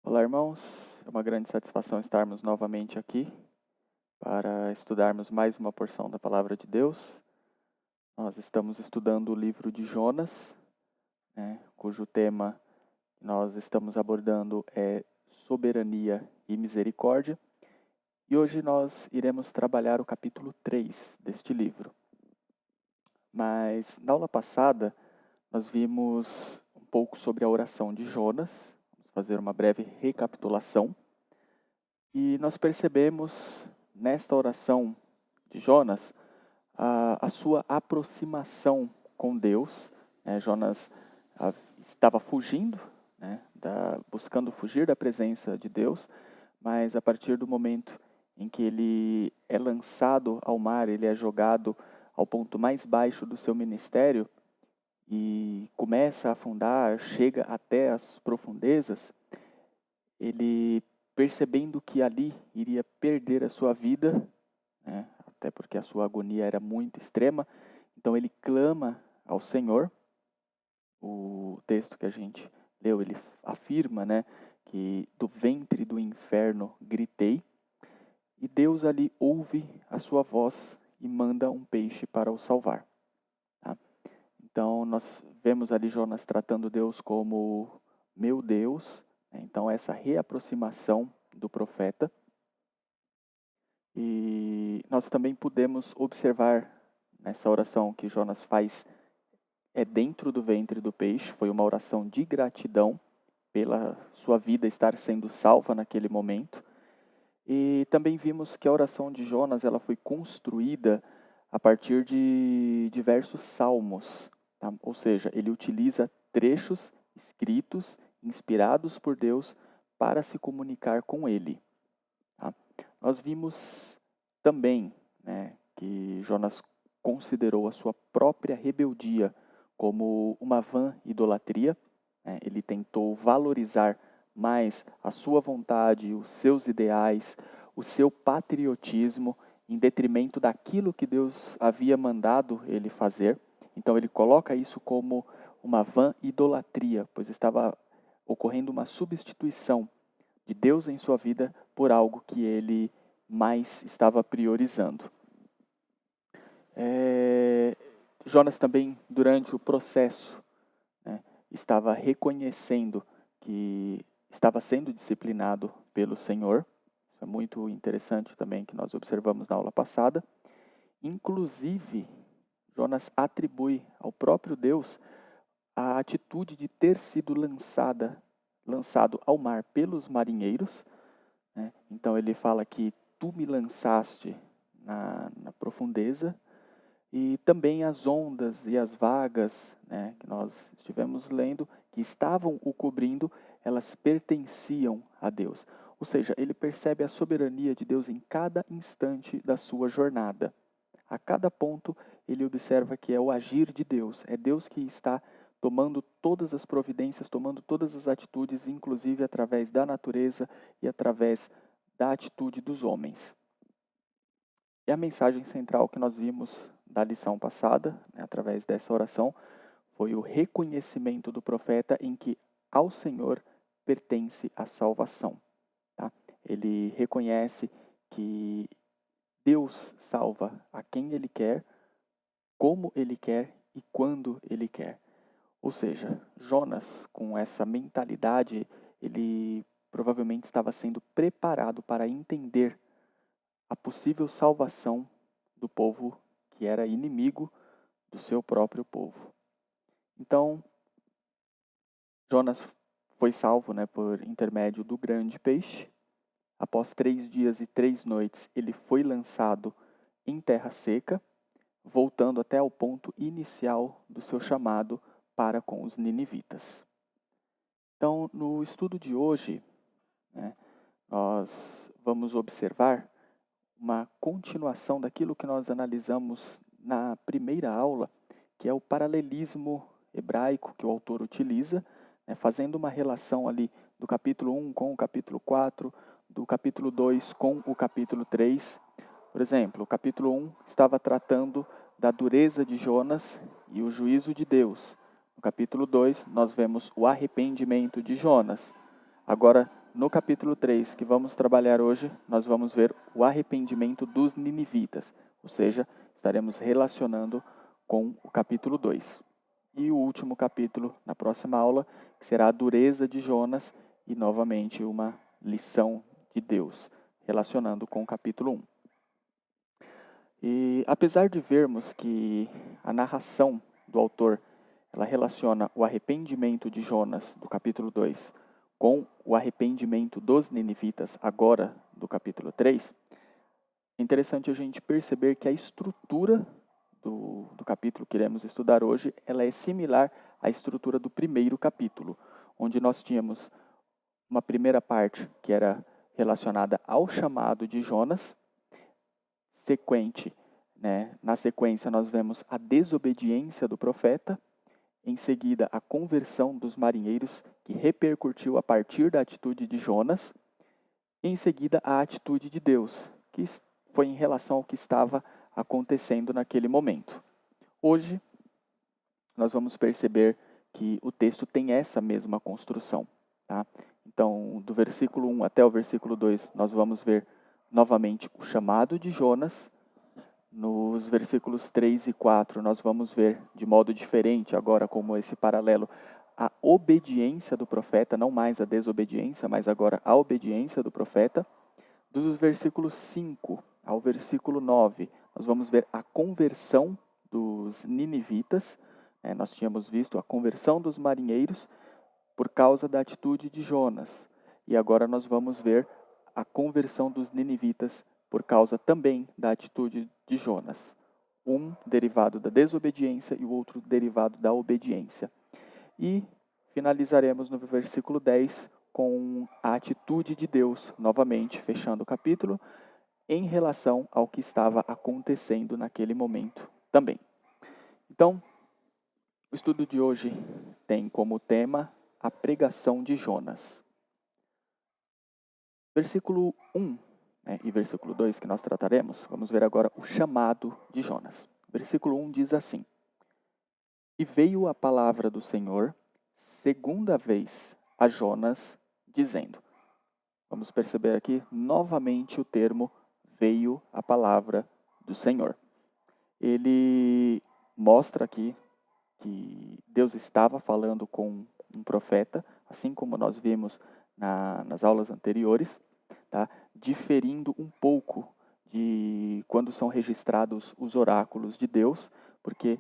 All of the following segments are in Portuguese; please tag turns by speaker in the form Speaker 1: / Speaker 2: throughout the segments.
Speaker 1: Olá, irmãos. É uma grande satisfação estarmos novamente aqui para estudarmos mais uma porção da Palavra de Deus. Nós estamos estudando o livro de Jonas, cujo tema que nós estamos abordando é soberania e misericórdia. E hoje nós iremos trabalhar o capítulo 3 deste livro. Mas na aula passada nós vimos um pouco sobre a oração de Jonas. Vamos fazer uma breve recapitulação. E nós percebemos nesta oração de Jonas a sua aproximação com Deus. Jonas estava fugindo, buscando fugir da presença de Deus, mas a partir do momento em que ele é lançado ao mar, ele é jogado ao ponto mais baixo do seu ministério e começa a afundar, chega até as profundezas, ele, percebendo que ali iria perder a sua vida, até porque a sua agonia era muito extrema, então ele clama ao Senhor. O texto que a gente leu, ele afirma, que do ventre do inferno gritei, e Deus ali ouve a sua voz e manda um peixe para o salvar. Tá? Então nós vemos ali Jonas tratando Deus como meu Deus. Então essa reaproximação do profeta. E nós também podemos observar nessa oração que Jonas faz dentro do ventre do peixe. Foi uma oração de gratidão pela sua vida estar sendo salva naquele momento. E também vimos que a oração de Jonas ela foi construída a partir de diversos salmos. Tá? Ou seja, ele utiliza trechos escritos, inspirados por Deus, para se comunicar com ele. Tá? Nós vimos também que Jonas considerou a sua própria rebeldia como uma vã idolatria. Ele tentou valorizar mais a sua vontade, os seus ideais, o seu patriotismo, em detrimento daquilo que Deus havia mandado ele fazer. Então ele coloca isso como uma vã idolatria, pois estava ocorrendo uma substituição de Deus em sua vida por algo que ele mais estava priorizando. Jonas também, durante o processo, estava reconhecendo que estava sendo disciplinado pelo Senhor. Isso é muito interessante também, que nós observamos na aula passada. Inclusive, Jonas atribui ao próprio Deus a atitude de ter sido lançado ao mar pelos marinheiros. Então ele fala que tu me lançaste na profundeza, e também as ondas e as vagas, que nós estivemos lendo, que estavam o cobrindo, elas pertenciam a Deus. Ou seja, ele percebe a soberania de Deus em cada instante da sua jornada. A cada ponto ele observa que é o agir de Deus, é Deus que está tomando todas as providências, tomando todas as atitudes, inclusive através da natureza e através da atitude dos homens. E a mensagem central que nós vimos da lição passada, através dessa oração, foi o reconhecimento do profeta em que ao Senhor pertence a salvação. Tá? Ele reconhece que Deus salva a quem Ele quer, como Ele quer e quando Ele quer. Ou seja, Jonas, com essa mentalidade, ele provavelmente estava sendo preparado para entender a possível salvação do povo que era inimigo do seu próprio povo. Então, Jonas foi salvo por intermédio do grande peixe. Após 3 dias e 3 noites, ele foi lançado em terra seca, voltando até ao ponto inicial do seu chamado para com os ninivitas. Então, no estudo de hoje, nós vamos observar uma continuação daquilo que nós analisamos na primeira aula, que é o paralelismo hebraico que o autor utiliza, fazendo uma relação ali do capítulo 1 com o capítulo 4, do capítulo 2 com o capítulo 3. Por exemplo, o capítulo 1 estava tratando da dureza de Jonas e o juízo de Deus. No capítulo 2, nós vemos o arrependimento de Jonas. Agora, no capítulo 3, que vamos trabalhar hoje, nós vamos ver o arrependimento dos ninivitas, ou seja, estaremos relacionando com o capítulo 2. E o último capítulo, na próxima aula, que será a dureza de Jonas e, novamente, uma lição de Deus, relacionando com o capítulo 1. E apesar de vermos que a narração do autor ela relaciona o arrependimento de Jonas, do capítulo 2, com o arrependimento dos ninivitas, agora do capítulo 3, é interessante a gente perceber que a estrutura do capítulo que iremos estudar hoje, ela é similar à estrutura do primeiro capítulo, onde nós tínhamos uma primeira parte que era relacionada ao chamado de Jonas, sequente, né? Na sequência nós vemos a desobediência do profeta, em seguida a conversão dos marinheiros, que repercutiu a partir da atitude de Jonas, e em seguida a atitude de Deus, que foi em relação ao que estava acontecendo naquele momento. Hoje, nós vamos perceber que o texto tem essa mesma construção. Tá? Então, do versículo 1 até o versículo 2, nós vamos ver novamente o chamado de Jonas. Nos versículos 3 e 4, nós vamos ver de modo diferente, agora como esse paralelo, a obediência do profeta, não mais a desobediência, mas agora a obediência do profeta. Dos versículos 5 ao versículo 9, nós vamos ver a conversão dos ninivitas. Nós tínhamos visto a conversão dos marinheiros por causa da atitude de Jonas. E agora nós vamos ver a conversão dos ninivitas por causa também da atitude de Jonas. Um derivado da desobediência e o outro derivado da obediência. E finalizaremos no versículo 10 com a atitude de Deus, novamente fechando o capítulo, em relação ao que estava acontecendo naquele momento também. Então, o estudo de hoje tem como tema a pregação de Jonas. Versículo 1 e versículo 2 que nós trataremos, vamos ver agora o chamado de Jonas. Versículo 1 diz assim: E veio a palavra do Senhor segunda vez a Jonas, dizendo. Vamos perceber aqui novamente o termo veio a palavra do Senhor. Ele mostra aqui que Deus estava falando com um profeta, assim como nós vimos nas aulas anteriores, tá? Diferindo um pouco de quando são registrados os oráculos de Deus, porque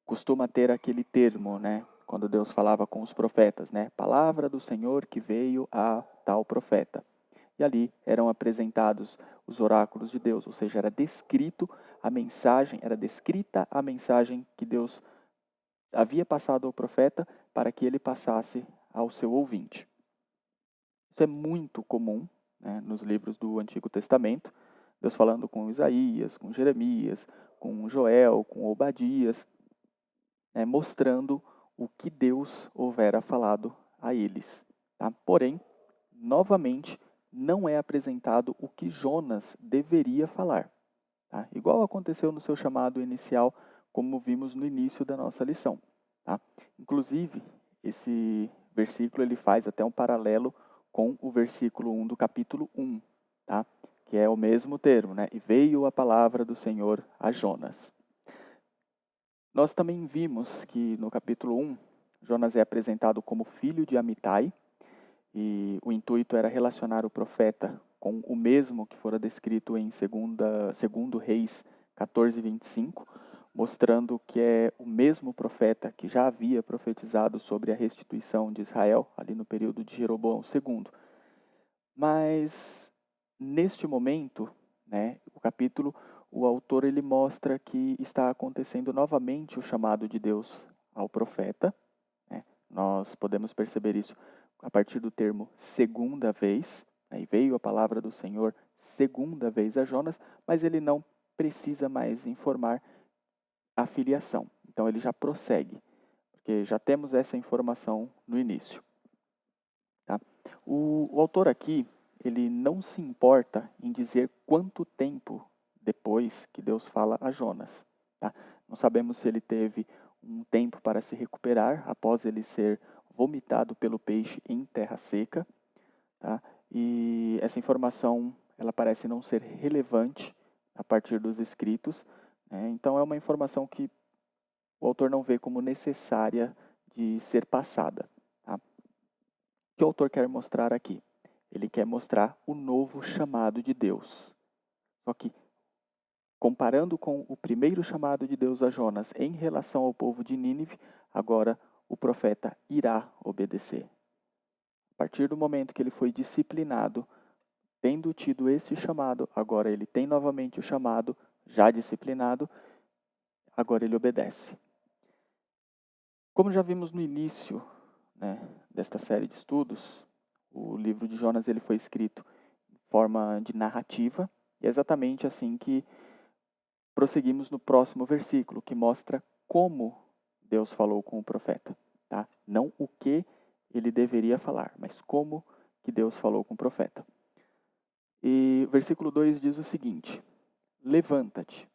Speaker 1: costuma ter aquele termo, né? Quando Deus falava com os profetas, né? Palavra do Senhor que veio a tal profeta. E ali eram apresentados os oráculos de Deus, ou seja, era descrita a mensagem que Deus havia passado ao profeta para que ele passasse ao seu ouvinte. Isso é muito comum, né, nos livros do Antigo Testamento, Deus falando com Isaías, com Jeremias, com Joel, com Obadias, né, mostrando o que Deus houvera falado a eles. Tá? Porém, novamente, não é apresentado o que Jonas deveria falar. Tá? Igual aconteceu no seu chamado inicial, como vimos no início da nossa lição. Tá? Inclusive, esse versículo ele faz até um paralelo com o versículo 1 do capítulo 1, tá? Que é o mesmo termo, né? E veio a palavra do Senhor a Jonas. Nós também vimos que no capítulo 1, Jonas é apresentado como filho de Amitai, e o intuito era relacionar o profeta com o mesmo que fora descrito em 2 Reis 14:25, mostrando que é o mesmo profeta que já havia profetizado sobre a restituição de Israel, ali no período de Jeroboão II. Mas, neste momento, né, o autor ele mostra que está acontecendo novamente o chamado de Deus ao profeta. Né? Nós podemos perceber isso a partir do termo segunda vez. Aí veio a palavra do Senhor segunda vez a Jonas, mas ele não precisa mais informar a filiação. Então ele já prossegue, porque já temos essa informação no início. Tá? O autor aqui, ele não se importa em dizer quanto tempo depois que Deus fala a Jonas. Tá? Não sabemos se ele teve um tempo para se recuperar após ele ser vomitado pelo peixe em terra seca. tá? E essa informação ela parece não ser relevante a partir dos escritos, né? Então é uma informação que o autor não vê como necessária de ser passada. Tá? O que o autor quer mostrar aqui? Ele quer mostrar o novo chamado de Deus. Só que, comparando com o primeiro chamado de Deus a Jonas em relação ao povo de Nínive, agora o profeta irá obedecer. A partir do momento que ele foi disciplinado, tendo tido esse chamado, agora ele tem novamente o chamado, já disciplinado, agora ele obedece. Como já vimos no início, né, desta série de estudos, o livro de Jonas ele foi escrito em forma de narrativa, e é exatamente assim que prosseguimos no próximo versículo, que mostra como Deus falou com o profeta. Tá? Não o que ele deveria falar, mas como que Deus falou com o profeta. E o versículo 2 diz o seguinte: levanta-te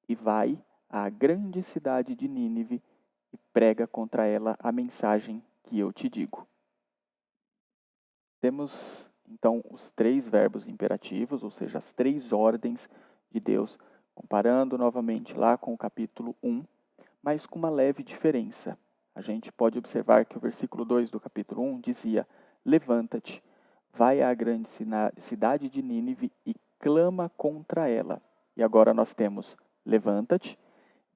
Speaker 1: e vai à grande cidade de Nínive e prega contra ela a mensagem que eu te digo. Temos, então, os 3 verbos imperativos, ou seja, as 3 ordens de Deus, comparando novamente lá com o capítulo 1, mas com uma leve diferença. A gente pode observar que o versículo 2 do capítulo 1 dizia: levanta-te, vai à grande cidade de Nínive e clama contra ela. E agora nós temos: levanta-te,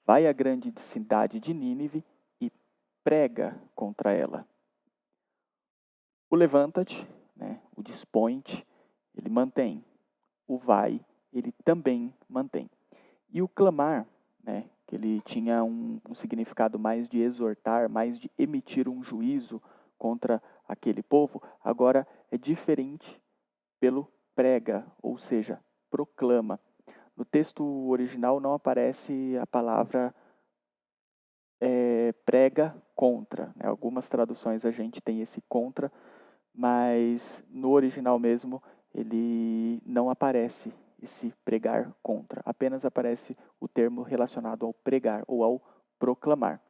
Speaker 1: vai à grande cidade de Nínive e prega contra ela. O levanta-te, né, o dispõe-te, ele mantém. O vai, ele também mantém. E o clamar, né, que ele tinha um significado mais de exortar, mais de emitir um juízo contra aquele povo, agora é diferente pelo prega, ou seja, proclama. No texto original não aparece a palavra prega contra. Né? Algumas traduções a gente tem esse contra, mas no original mesmo ele não aparece esse pregar contra. Apenas aparece o termo relacionado ao pregar ou ao proclamar.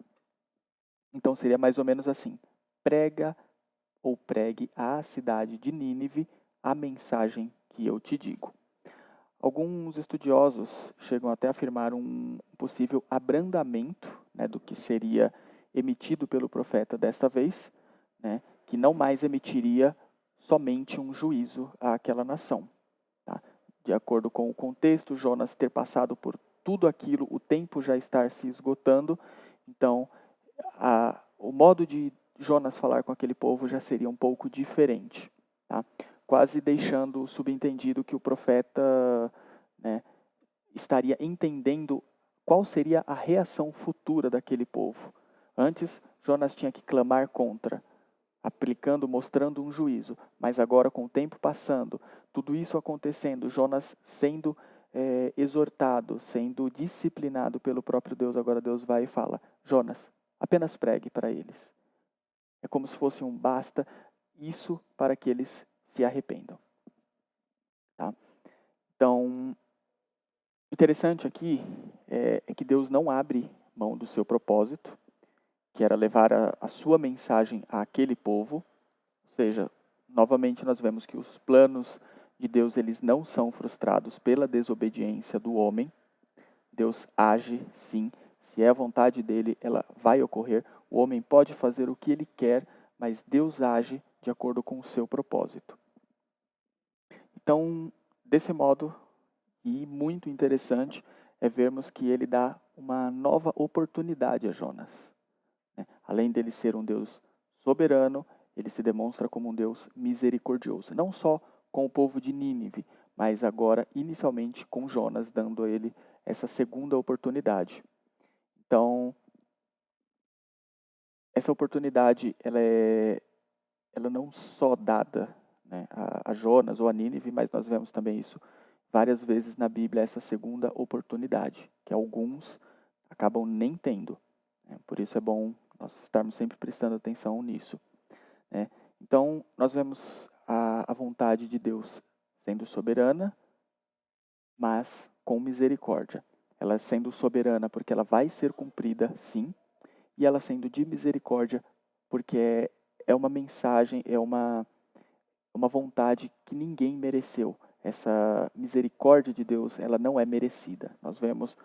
Speaker 1: Então seria mais ou menos assim: prega ou pregue à cidade de Nínive a mensagem que eu te digo. Alguns estudiosos chegam até a afirmar um possível abrandamento, né, do que seria emitido pelo profeta desta vez, né, que não mais emitiria somente um juízo àquela nação. Tá? De acordo com o contexto, Jonas ter passado por tudo aquilo, o tempo já estar se esgotando, então o modo de Jonas falar com aquele povo já seria um pouco diferente. Tá? Quase deixando subentendido que o profeta, né, estaria entendendo qual seria a reação futura daquele povo. Antes, Jonas tinha que clamar contra, aplicando, mostrando um juízo. Mas agora, com o tempo passando, tudo isso acontecendo, Jonas sendo exortado, sendo disciplinado pelo próprio Deus, agora Deus vai e fala: Jonas, apenas pregue para eles. É como se fosse um basta, isso para que eles se arrependam. Tá? Então, interessante aqui é que Deus não abre mão do seu propósito, que era levar a sua mensagem àquele povo. Ou seja, novamente nós vemos que os planos de Deus eles não são frustrados pela desobediência do homem. Deus age, sim. Se é a vontade dele, ela vai ocorrer. O homem pode fazer o que ele quer, mas Deus age de acordo com o seu propósito. Então, desse modo, e muito interessante, é vermos que ele dá uma nova oportunidade a Jonas. Além dele ser um Deus soberano, ele se demonstra como um Deus misericordioso. Não só com o povo de Nínive, mas agora, inicialmente, com Jonas, dando a ele essa segunda oportunidade. Então, essa oportunidade, ela não só dada, né, a Jonas ou a Nínive, mas nós vemos também isso várias vezes na Bíblia, essa segunda oportunidade, que alguns acabam nem tendo. Né? Por isso é bom nós estarmos sempre prestando atenção nisso. Né? Então, nós vemos a vontade de Deus sendo soberana, mas com misericórdia. Ela sendo soberana porque ela vai ser cumprida, sim, e ela sendo de misericórdia porque é uma mensagem, é uma uma vontade que ninguém mereceu. Essa misericórdia de Deus, ela não é merecida. Nós vemos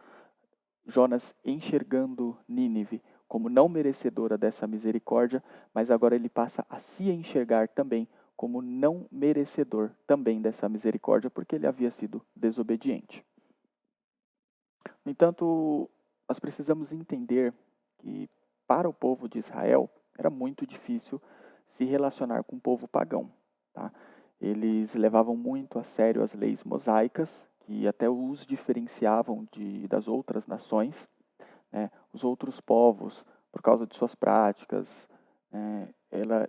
Speaker 1: Jonas enxergando Nínive como não merecedora dessa misericórdia, mas agora ele passa a se enxergar também como não merecedor também dessa misericórdia, porque ele havia sido desobediente. No entanto, nós precisamos entender que para o povo de Israel era muito difícil se relacionar com o povo pagão. Tá? Eles levavam muito a sério as leis mosaicas, que até os diferenciavam das outras nações. Os outros povos, por causa de suas práticas,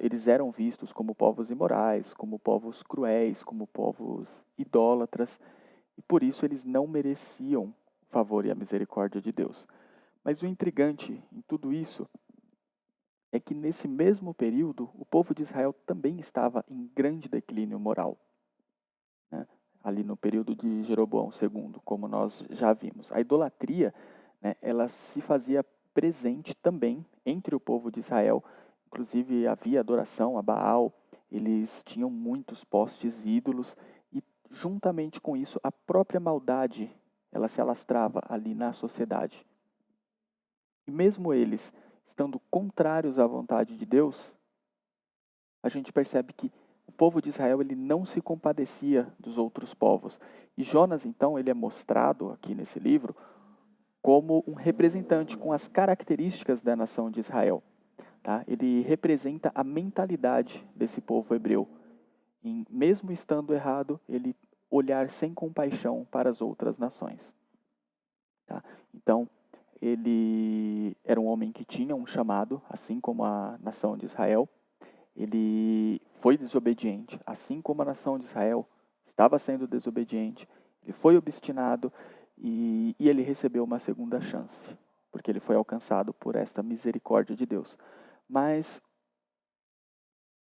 Speaker 1: eles eram vistos como povos imorais, como povos cruéis, como povos idólatras, e por isso eles não mereciam o favor e a misericórdia de Deus. Mas o intrigante em tudo isso é que nesse mesmo período o povo de Israel também estava em grande declínio moral. Ali no período de Jeroboão II, como nós já vimos. A idolatria, ela se fazia presente também entre o povo de Israel. Inclusive havia adoração a Baal, eles tinham muitos postes ídolos e juntamente com isso a própria maldade, ela se alastrava ali na sociedade. E mesmo eles estando contrários à vontade de Deus, a gente percebe que o povo de Israel ele não se compadecia dos outros povos. E Jonas, então, ele é mostrado aqui nesse livro como um representante com as características da nação de Israel. Tá? Ele representa a mentalidade desse povo hebreu. E mesmo estando errado, ele olhar sem compaixão para as outras nações. Tá? Então, ele era um homem que tinha um chamado, assim como a nação de Israel. Ele foi desobediente, assim como a nação de Israel estava sendo desobediente. Ele foi obstinado e ele recebeu uma segunda chance, porque ele foi alcançado por esta misericórdia de Deus. Mas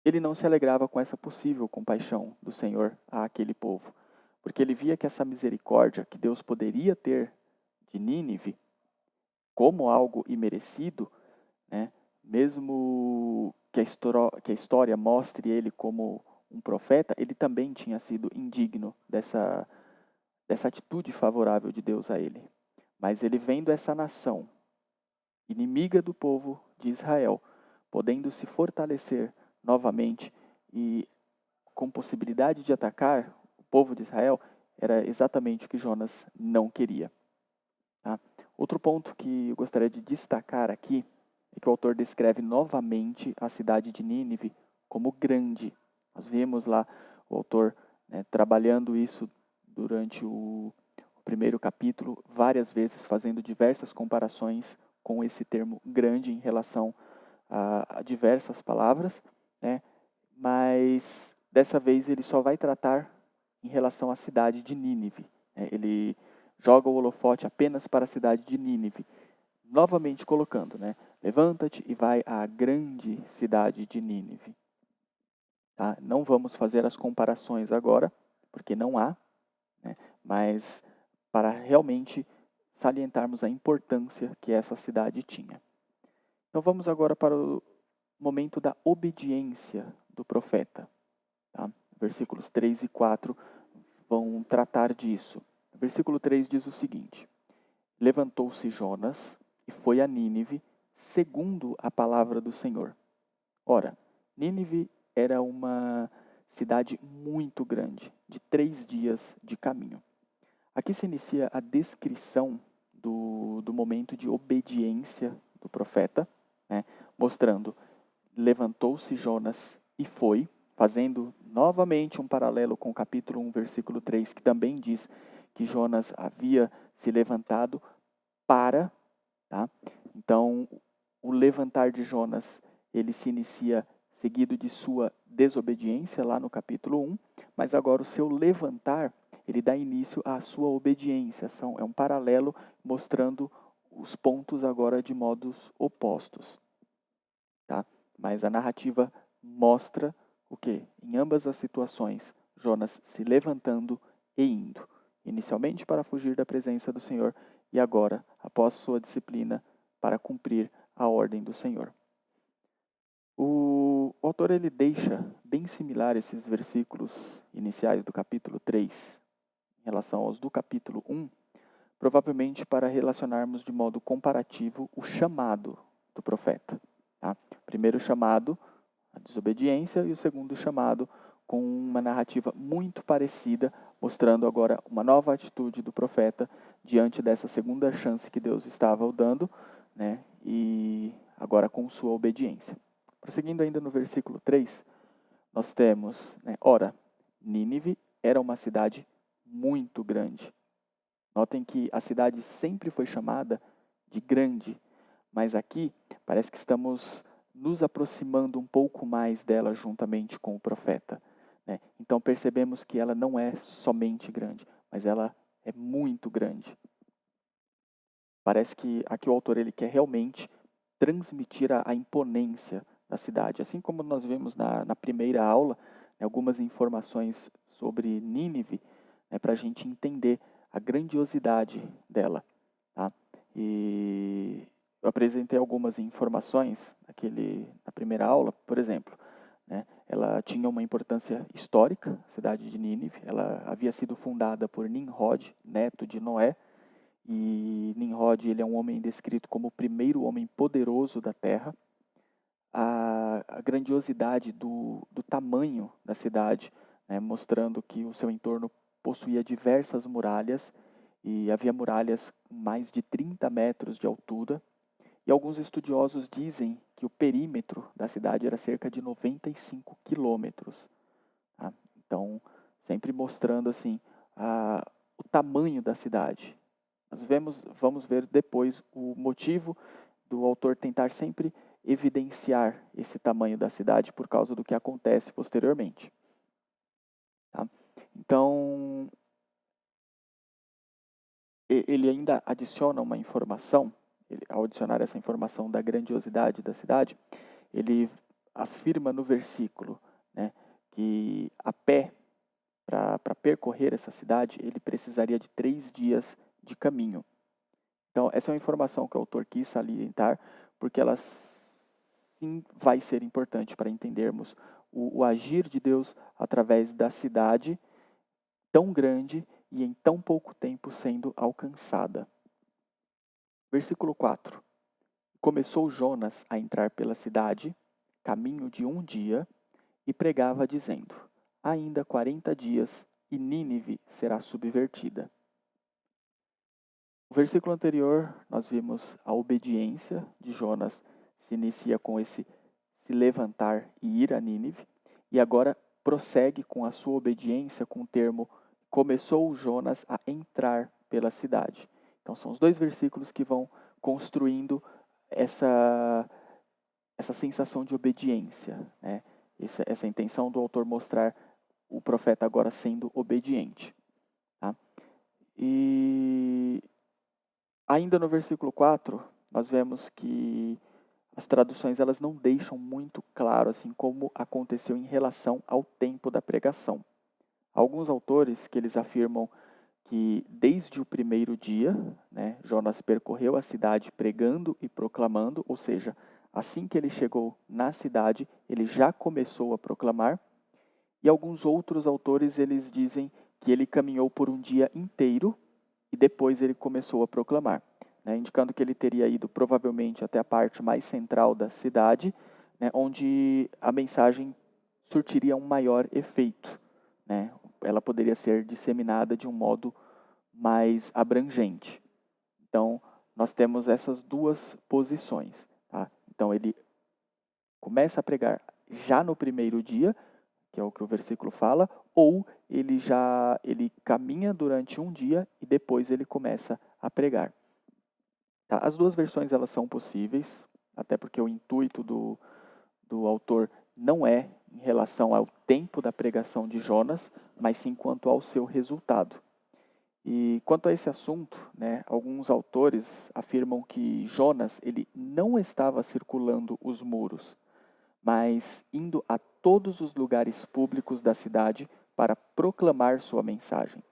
Speaker 1: ele não se alegrava com essa possível compaixão do Senhor àquele povo, porque ele via que essa misericórdia que Deus poderia ter de Nínive como algo imerecido, mesmo que a história mostre ele como um profeta, ele também tinha sido indigno dessa atitude favorável de Deus a ele. Mas ele vendo essa nação, inimiga do povo de Israel, podendo se fortalecer novamente e com possibilidade de atacar o povo de Israel, era exatamente o que Jonas não queria. Tá? Outro ponto que eu gostaria de destacar aqui é que o autor descreve novamente a cidade de Nínive como grande. Nós vimos lá o autor trabalhando isso durante o primeiro capítulo, várias vezes fazendo diversas comparações com esse termo grande em relação a diversas palavras, mas dessa vez ele só vai tratar em relação à cidade de Nínive. Ele joga o holofote apenas para a cidade de Nínive, novamente colocando, levanta-te e vai à grande cidade de Nínive. Tá? Não vamos fazer as comparações agora, porque não há, mas para realmente salientarmos a importância que essa cidade tinha. Então vamos agora para o momento da obediência do profeta. Tá? Versículos 3 e 4 vão tratar disso. Versículo 3 diz o seguinte: Levantou-se Jonas e foi a Nínive, segundo a palavra do Senhor. Ora, Nínive era uma cidade muito grande, de 3 dias de caminho. Aqui se inicia a descrição do momento de obediência do profeta, mostrando, levantou-se Jonas e foi, fazendo novamente um paralelo com o capítulo 1, versículo 3, que também diz que Jonas havia se levantado para, tá? Então, o levantar de Jonas, ele se inicia seguido de sua desobediência lá no capítulo 1, mas agora o seu levantar, ele dá início à sua obediência. É um paralelo mostrando os pontos agora de modos opostos. Tá? Mas a narrativa mostra o quê? Em ambas as situações, Jonas se levantando e indo. Inicialmente para fugir da presença do Senhor e agora, após sua disciplina, para cumprir a ordem do Senhor. O O autor ele deixa bem similar esses versículos iniciais do capítulo 3 em relação aos do capítulo 1, provavelmente para relacionarmos de modo comparativo o chamado do profeta. Tá? O primeiro chamado, a desobediência, e o segundo chamado, com uma narrativa muito parecida, mostrando agora uma nova atitude do profeta diante dessa segunda chance que Deus estava o dando, né? E agora com sua obediência. Prosseguindo ainda no versículo 3, nós temos, né, ora, Nínive era uma cidade muito grande. Notem que a cidade sempre foi chamada de grande, mas aqui parece que estamos nos aproximando um pouco mais dela juntamente com o profeta, né? Então percebemos que ela não é somente grande, mas ela é muito grande. Parece que aqui o autor ele quer realmente transmitir a imponência da cidade. Assim como nós vimos na primeira aula, né, algumas informações sobre Nínive, né, para a gente entender a grandiosidade dela. Tá? E eu apresentei algumas informações na primeira aula, por exemplo. Né, ela tinha uma importância histórica, a cidade de Nínive. Ela havia sido fundada por Nimrod, neto de Noé, e Nimrod ele é um homem descrito como o primeiro homem poderoso da Terra. A grandiosidade do tamanho da cidade, né, mostrando que o seu entorno possuía diversas muralhas, e havia muralhas com mais de 30 metros de altura, e alguns estudiosos dizem que o perímetro da cidade era cerca de 95 quilômetros. Tá? Então, sempre mostrando assim o tamanho da cidade. Nós vamos ver depois o motivo do autor tentar sempre evidenciar esse tamanho da cidade por causa do que acontece posteriormente. Tá? Então, ele ainda adiciona uma informação, ao adicionar essa informação da grandiosidade da cidade, ele afirma no versículo, né, que a pé, para percorrer essa cidade, ele precisaria de 3 dias de caminho. Então, essa é uma informação que o autor quis salientar, porque ela sim vai ser importante para entendermos o agir de Deus através da cidade tão grande e em tão pouco tempo sendo alcançada. Versículo 4. Começou Jonas a entrar pela cidade, caminho de 1 dia, e pregava dizendo: ainda 40 dias e Nínive será subvertida. No versículo anterior, nós vimos a obediência de Jonas se inicia com esse se levantar e ir a Nínive, e agora prossegue com a sua obediência com o termo começou Jonas a entrar pela cidade. Então são os dois versículos que vão construindo essa sensação de obediência, né? Essa intenção do autor mostrar o profeta agora sendo obediente. Tá? E ainda no versículo 4, nós vemos que as traduções elas não deixam muito claro assim como aconteceu em relação ao tempo da pregação. Alguns autores que eles afirmam que desde o primeiro dia, né, Jonas percorreu a cidade pregando e proclamando, ou seja, assim que ele chegou na cidade, ele já começou a proclamar. E alguns outros autores eles dizem que ele caminhou por um dia inteiro e depois ele começou a proclamar, né, indicando que ele teria ido provavelmente até a parte mais central da cidade, né, onde a mensagem surtiria um maior efeito, né? Ela poderia ser disseminada de um modo mais abrangente. Então, nós temos essas duas posições. Tá? Então, ele começa a pregar já no primeiro dia, que é o que o versículo fala, ou ele caminha durante um dia e depois ele começa a pregar. Tá? As duas versões elas são possíveis, até porque o intuito do autor não é em relação ao tempo da pregação de Jonas, mas sim quanto ao seu resultado. E quanto a esse assunto, né, alguns autores afirmam que Jonas ele não estava circulando os muros, mas indo a todos os lugares públicos da cidade para proclamar sua mensagem.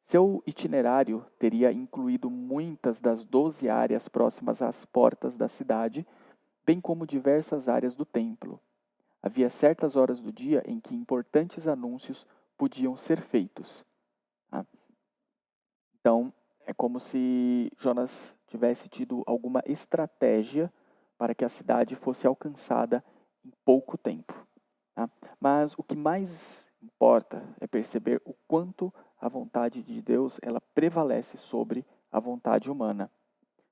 Speaker 1: Seu itinerário teria incluído muitas das 12 áreas próximas às portas da cidade, bem como diversas áreas do templo. havia certas horas do dia em que importantes anúncios podiam ser feitos. Tá? Então, é como se Jonas tivesse tido alguma estratégia para que a cidade fosse alcançada em pouco tempo. Tá? Mas o que mais importa é perceber o quanto a vontade de Deus ela prevalece sobre a vontade humana.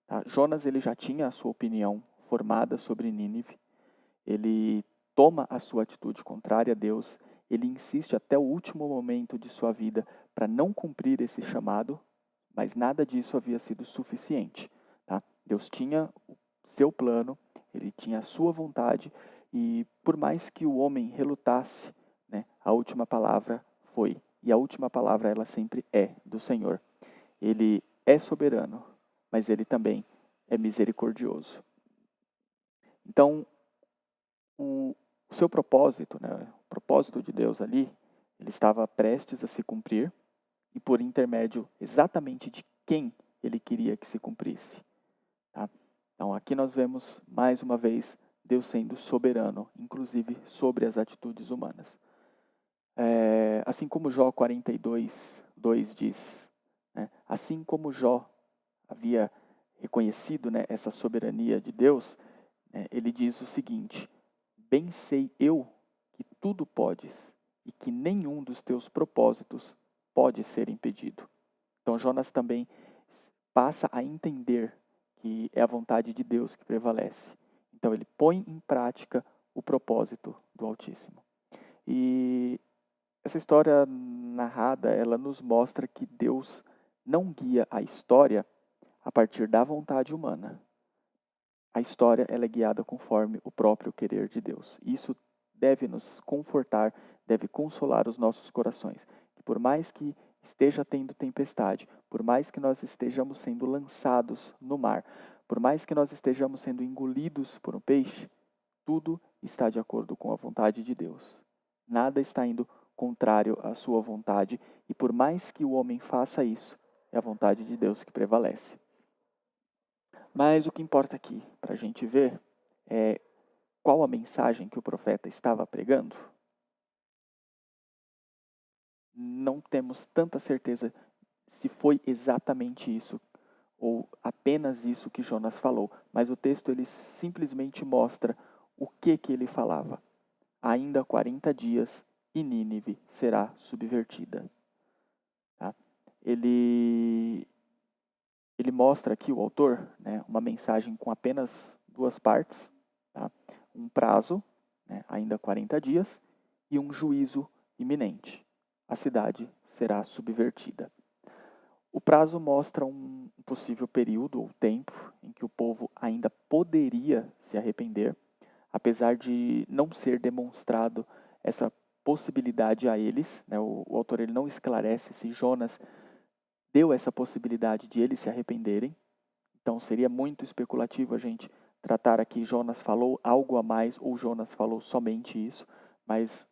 Speaker 1: Tá? Jonas ele já tinha a sua opinião formada sobre Nínive, ele toma a sua atitude contrária a Deus, ele insiste até o último momento de sua vida para não cumprir esse chamado, mas nada disso havia sido suficiente. Tá? Deus tinha o seu plano, ele tinha a sua vontade, e por mais que o homem relutasse, né, a última palavra foi, e a última palavra ela sempre é do Senhor. Ele é soberano, mas ele também é misericordioso. Então, o seu propósito, né, o propósito de Deus ali, ele estava prestes a se cumprir, e por intermédio exatamente de quem ele queria que se cumprisse. Tá? Então aqui nós vemos mais uma vez Deus sendo soberano, inclusive sobre as atitudes humanas. Assim como Jó 42:2 diz, né, assim como Jó havia reconhecido, né, essa soberania de Deus, né, ele diz o seguinte: bem sei eu que tudo podes e que nenhum dos teus propósitos pode ser impedido. Então Jonas também passa a entender que é a vontade de Deus que prevalece. Então ele põe em prática o propósito do Altíssimo. E essa história narrada, ela nos mostra que Deus não guia a história a partir da vontade humana. A história ela é guiada conforme o próprio querer de Deus. Isso deve nos confortar, deve consolar os nossos corações. Que por mais que esteja tendo tempestade, por mais que nós estejamos sendo lançados no mar, por mais que nós estejamos sendo engolidos por um peixe, tudo está de acordo com a vontade de Deus. Nada está indo contrário à sua vontade, e por mais que o homem faça isso, é a vontade de Deus que prevalece. Mas o que importa aqui para a gente ver é qual a mensagem que o profeta estava pregando. Não temos tanta certeza se foi exatamente isso ou apenas isso que Jonas falou, mas o texto ele simplesmente mostra o que ele falava. Ainda 40 dias e Nínive será subvertida. Tá? Ele mostra aqui, o autor, né, uma mensagem com apenas duas partes, tá? Um prazo, né, ainda 40 dias, e um juízo iminente. A cidade será subvertida. O prazo mostra um possível período ou tempo em que o povo ainda poderia se arrepender, apesar de não ser demonstrado essa possibilidade a eles. Né? O autor ele não esclarece se Jonas deu essa possibilidade de eles se arrependerem. Então seria muito especulativo a gente tratar aqui Jonas falou algo a mais ou Jonas falou somente isso, mas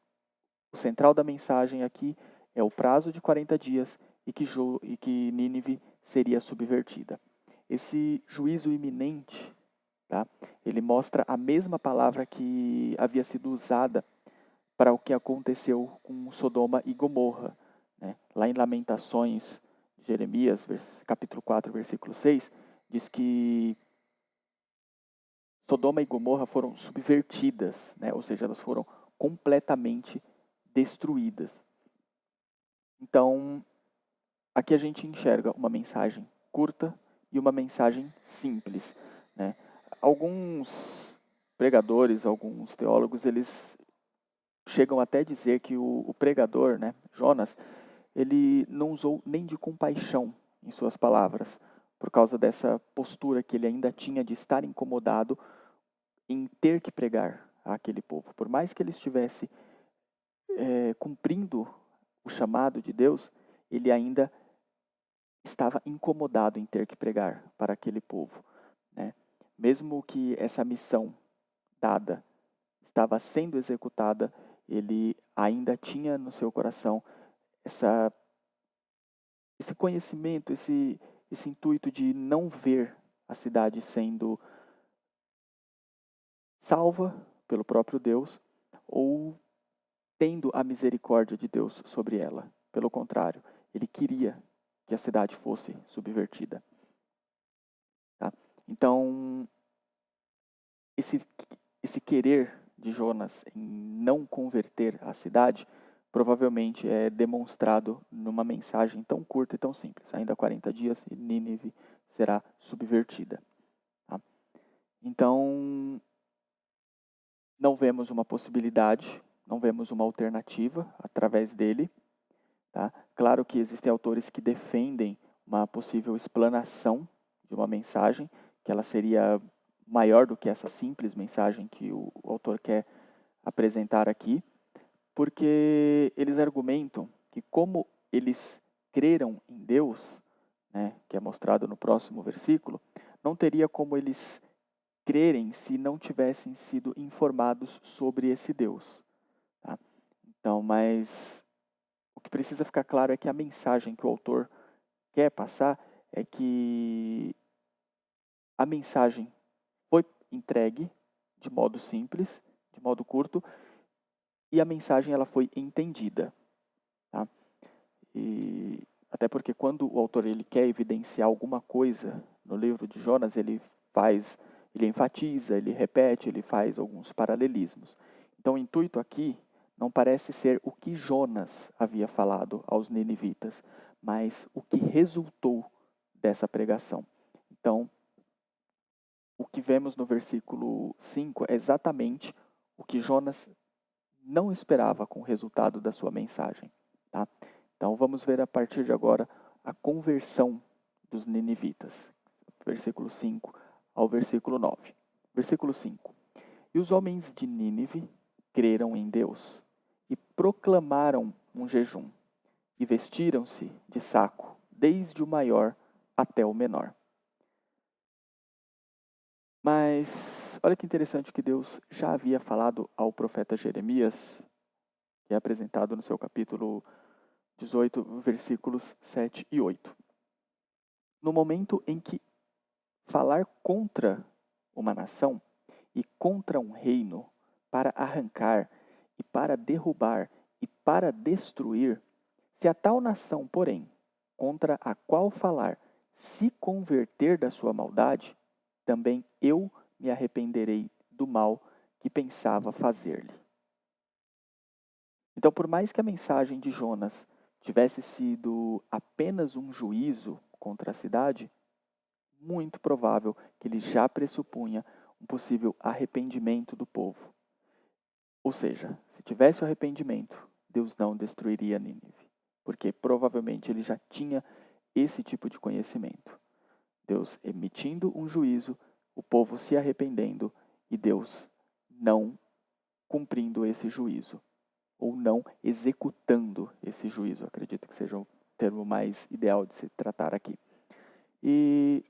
Speaker 1: o central da mensagem aqui é o prazo de 40 dias e que Nínive seria subvertida. Esse juízo iminente, tá? Ele mostra a mesma palavra que havia sido usada para o que aconteceu com Sodoma e Gomorra. Né? Lá em Lamentações, Jeremias, capítulo 4, versículo 6, diz que Sodoma e Gomorra foram subvertidas, né? Ou seja, elas foram completamente destruídas. Então, aqui a gente enxerga uma mensagem curta e uma mensagem simples. Né? Alguns pregadores, alguns teólogos, eles chegam até a dizer que o pregador, né, Jonas, ele não usou nem de compaixão em suas palavras, por causa dessa postura que ele ainda tinha de estar incomodado em ter que pregar àquele povo. Por mais que ele estivesse cumprindo o chamado de Deus, ele ainda estava incomodado em ter que pregar para aquele povo. Né? Mesmo que essa missão dada estava sendo executada, ele ainda tinha no seu coração esse conhecimento, esse intuito de não ver a cidade sendo salva pelo próprio Deus, ou tendo a misericórdia de Deus sobre ela. Pelo contrário, ele queria que a cidade fosse subvertida. Tá? Então, esse querer de Jonas em não converter a cidade, provavelmente é demonstrado numa mensagem tão curta e tão simples. Ainda 40 dias e Nínive será subvertida. Tá? Então, não vemos uma possibilidade, não vemos uma alternativa através dele. Tá? Claro que existem autores que defendem uma possível explanação de uma mensagem, que ela seria maior do que essa simples mensagem que o autor quer apresentar aqui, porque eles argumentam que como eles creram em Deus, né, que é mostrado no próximo versículo, não teria como eles crerem se não tivessem sido informados sobre esse Deus. Tá? Então, mas o que precisa ficar claro é que a mensagem que o autor quer passar é que a mensagem foi entregue de modo simples, de modo curto, e a mensagem ela foi entendida. Tá? E até porque quando o autor ele quer evidenciar alguma coisa no livro de Jonas, ele enfatiza, ele repete, ele faz alguns paralelismos. Então o intuito aqui não parece ser o que Jonas havia falado aos ninivitas, mas o que resultou dessa pregação. Então, o que vemos no versículo 5 é exatamente o que Jonas não esperava com o resultado da sua mensagem. Tá? Então vamos ver a partir de agora a conversão dos ninivitas. Versículo 5 ao versículo 9. Versículo 5. E os homens de Nínive creram em Deus e proclamaram um jejum e vestiram-se de saco, desde o maior até o menor. Mas olha que interessante que Deus já havia falado ao profeta Jeremias, que é apresentado no seu capítulo 18, versículos 7 e 8. No momento em que falar contra uma nação e contra um reino para arrancar e para derrubar e para destruir, se a tal nação, porém, contra a qual falar, se converter da sua maldade, também eu me arrependerei do mal que pensava fazer-lhe. Então, por mais que a mensagem de Jonas tivesse sido apenas um juízo contra a cidade, muito provável que ele já pressupunha um possível arrependimento do povo. Ou seja, se tivesse o arrependimento, Deus não destruiria Nínive, porque provavelmente ele já tinha esse tipo de conhecimento. Deus emitindo um juízo, o povo se arrependendo e Deus não cumprindo esse juízo, ou não executando esse juízo. Acredito que seja o termo mais ideal de se tratar aqui. E